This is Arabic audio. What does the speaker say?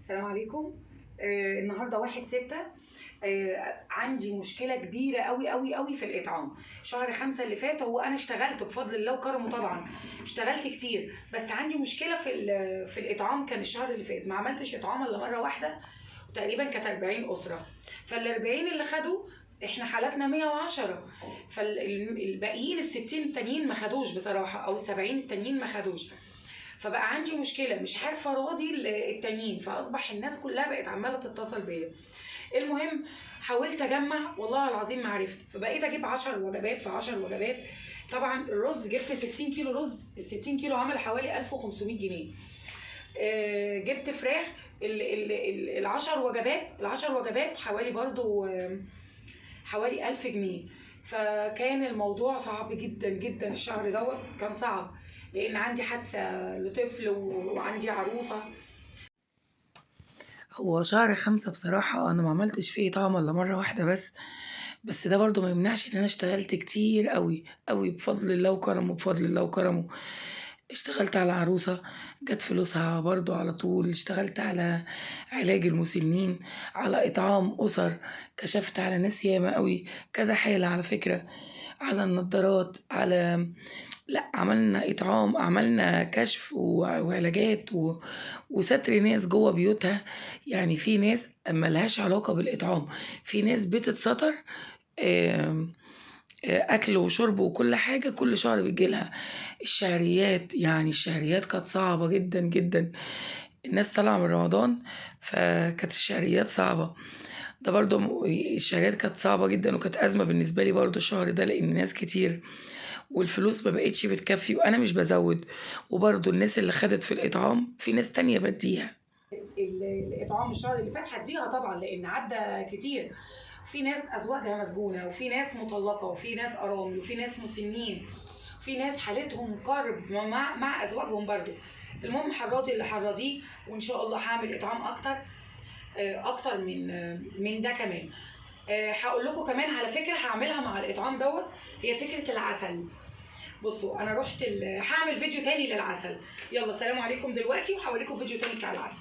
السلام عليكم. النهارده 1/6. عندي مشكله كبيره قوي قوي قوي في الاطعام. شهر 5 اللي فات هو انا اشتغلت بفضل الله وكرمه، طبعا اشتغلت كتير، بس عندي مشكله في الاطعام. كان الشهر اللي فات ما عملتش اطعام الا مره واحده، وتقريبا كانت 40 اسره. فال40 اللي خدوا، احنا حالاتنا 110، فالباقيين ال60 التانيين ما خدوش بصراحه، او ال70 التانيين ما خدوش. فبقى عندي مشكله، مش عارفه اراضي التانيين، فاصبح الناس كلها بقت عماله تتصل بيا. المهم حاولت اجمع، والله العظيم ما عرفت، فبقيت اجيب 10 وجبات في 10 وجبات. طبعا الرز جبت 60 كيلو رز، ال 60 كيلو عمل حوالي 1500 جنيه. جبت فراخ، ال 10 وجبات، ال 10 وجبات حوالي برضو حوالي 1000 جنيه. فكان الموضوع صعب جدا جدا. الشهر دوت كان صعب، لان عندي حادثه لطفل وعندي عروسه. هو شهر 5 بصراحة أنا ما عملتش فيه طعم إلا مرة واحدة بس ده برضو ما يمنعش إن أنا اشتغلت كتير قوي قوي، بفضل الله وكرمه، بفضل الله وكرمه. اشتغلت على عروسة، جت فلوسها برضو على طول. اشتغلت على علاج المسنين، على إطعام أسر، كشفت على ناس ياما قوي، كذا حالة على فكرة، على النضارات، على لأ، عملنا إطعام، عملنا كشف وعلاجات وستر ناس جوه بيوتها. يعني في ناس ملهاش علاقة بالإطعام، في ناس بتتستر آم، أكل وشرب وكل حاجة، كل شهر بيجيلها الشهريات. يعني الشهريات كانت صعبة جدا جدا. الناس طالعة من رمضان، فكانت الشهريات صعبة. ده برضو الشهريات كانت صعبة جدا، وكانت أزمة بالنسبة لي برضو الشهر ده، لأن ناس كتير والفلوس ما بقتش بتكفي، وانا مش بزود. وبرضه الناس اللي خدت في الاطعام في ناس تانية بديها الاطعام الشهر اللي فات هديها طبعا، لان عدى كتير. في ناس ازواجها مسجونه، وفي ناس مطلقه، وفي ناس ارامل، وفي ناس مسنين، في ناس حالتهم كرب مع ازواجهم برضو. المهم حراضي اللي حراضيه، وان شاء الله هعمل اطعام اكتر من ده كمان. هقول لكم كمان على فكره هعملها مع الاطعام دوت، هي فكره العسل. بصوا انا رحت هعمل فيديو تاني للعسل. يلا سلام عليكم دلوقتي، وهوريكم فيديو تاني بتاع العسل.